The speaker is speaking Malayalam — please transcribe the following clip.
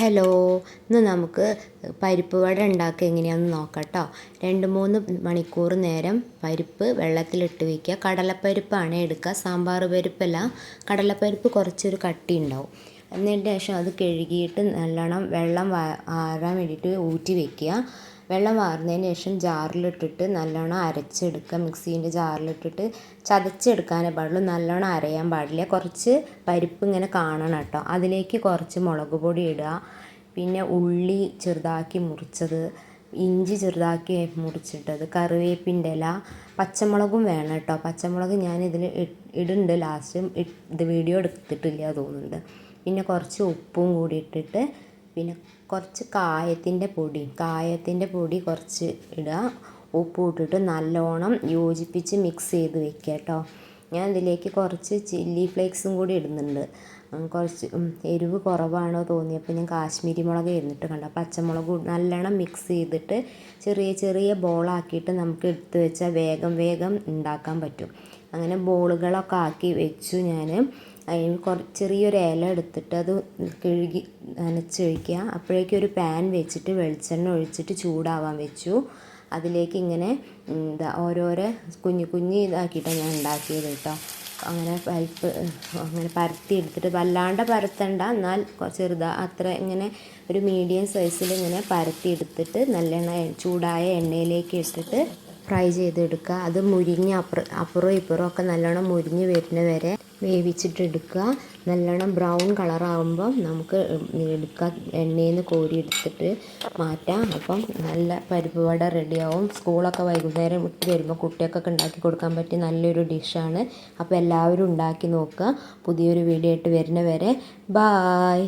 ഹലോ, ഇന്ന് നമുക്ക് പരിപ്പ് വട ഉണ്ടാക്കുക എങ്ങനെയാണെന്ന് നോക്കാം കേട്ടോ. 2-3 മണിക്കൂർ നേരം പരിപ്പ് വെള്ളത്തിലിട്ട് വയ്ക്കുക. കടലപ്പരിപ്പാണ് എടുക്കുക, സാമ്പാർ പരിപ്പല്ല. കടലപ്പരിപ്പ് കുറച്ചൊരു കട്ടി ഉണ്ടാവും. എന്നിട്ട് ശേഷം അത് കഴുകിയിട്ട് നല്ലോണം വെള്ളം ആറാൻ വേണ്ടിയിട്ട് ഊറ്റി വയ്ക്കുക. വെള്ളം വാർന്നതിന് ശേഷം ജാറിലിട്ടിട്ട് നല്ലോണം അരച്ചെടുക്കുക. മിക്സീൻ്റെ ജാറിലിട്ടിട്ട് ചതച്ചെടുക്കാനേ പാടുള്ളൂ, നല്ലോണം അരയാൻ പാടില്ല. കുറച്ച് പരിപ്പ് ഇങ്ങനെ കാണണം കേട്ടോ. അതിലേക്ക് കുറച്ച് മുളക് പൊടി ഇടുക. പിന്നെ ഉള്ളി ചെറുതാക്കി മുറിച്ചത്, ഇഞ്ചി ചെറുതാക്കി മുറിച്ചിട്ടത്, കറിവേപ്പിൻ്റെ ഇല, പച്ചമുളകും വേണം കേട്ടോ. പച്ചമുളക് ഞാൻ ഇതിൽ ഇടുന്നുണ്ട് ലാസ്റ്റ്, ഇത് വീഡിയോ എടുത്തിട്ടില്ല തോന്നുന്നുണ്ട്. പിന്നെ കുറച്ച് ഉപ്പും കൂടി ഇട്ടിട്ട് പിന്നെ കുറച്ച് കായത്തിൻ്റെ പൊടി കുറച്ച് ഇടുക. ഉപ്പ് ഇട്ടിട്ട് നല്ലോണം യോജിപ്പിച്ച് മിക്സ് ചെയ്ത് വെക്കുക കേട്ടോ. ഞാൻ ഇതിലേക്ക് കുറച്ച് ചില്ലി ഫ്ലേക്സും കൂടി ഇടുന്നുണ്ട്. കുറച്ച് എരിവ് കുറവാണോ തോന്നിയപ്പോൾ ഞാൻ കാശ്മീരി മുളക് ഇരുന്നിട്ട് കണ്ട പച്ചമുളക് നല്ലോണം മിക്സ് ചെയ്തിട്ട് ചെറിയ ചെറിയ ബോളാക്കിയിട്ട് നമുക്ക് എടുത്ത് വെച്ചാൽ വേഗം ഉണ്ടാക്കാൻ പറ്റും. അങ്ങനെ ബോളുകളൊക്കെ ആക്കി വെച്ചു ഞാൻ. അതിന് ചെറിയൊരു ഇല എടുത്തിട്ട് അത് കഴുകി നനച്ചൊഴിക്കുക. അപ്പോഴേക്കും ഒരു പാൻ വെച്ചിട്ട് വെളിച്ചെണ്ണ ഒഴിച്ചിട്ട് ചൂടാവാൻ വെച്ചു. അതിലേക്ക് ഇങ്ങനെ ഓരോരോ കുഞ്ഞു ഇതാക്കിയിട്ടാണ് ഞാൻ ഉണ്ടാക്കിയത് കേട്ടോ. അങ്ങനെ അങ്ങനെ പരത്തി എടുത്തിട്ട് വല്ലാണ്ട് പരത്തണ്ട, എന്നാൽ അത്ര ഇങ്ങനെ ഒരു മീഡിയം സൈസിൽ ഇങ്ങനെ പരത്തി എടുത്തിട്ട് നല്ലെണ്ണ ചൂടായ എണ്ണയിലേക്ക് ഇട്ടിട്ട് ഫ്രൈ ചെയ്തെടുക്കുക. അത് മുരിഞ്ഞ് അപ്പുറവും ഇപ്പുറവും ഒക്കെ നല്ലോണം മുരിഞ്ഞ് വരുന്ന വരെ വേവിച്ചിട്ടെടുക്കുക. നല്ലോണം ബ്രൗൺ കളറാകുമ്പോൾ നമുക്ക് എടുക്കുക, എണ്ണയിൽ നിന്ന് കോരി എടുത്തിട്ട് മാറ്റാം. അപ്പം നല്ല പരിപ്പ് വട റെഡിയാവും. സ്കൂളൊക്കെ വൈകുന്നേരം വിട്ട് വരുമ്പോൾ കുട്ടികൾക്കൊക്കെ ഉണ്ടാക്കി കൊടുക്കാൻ പറ്റിയ നല്ലൊരു ഡിഷാണ്. അപ്പോൾ എല്ലാവരും ഉണ്ടാക്കി നോക്കുക. പുതിയൊരു വീഡിയോ ആയിട്ട് വരുന്ന വരെ ബായ്.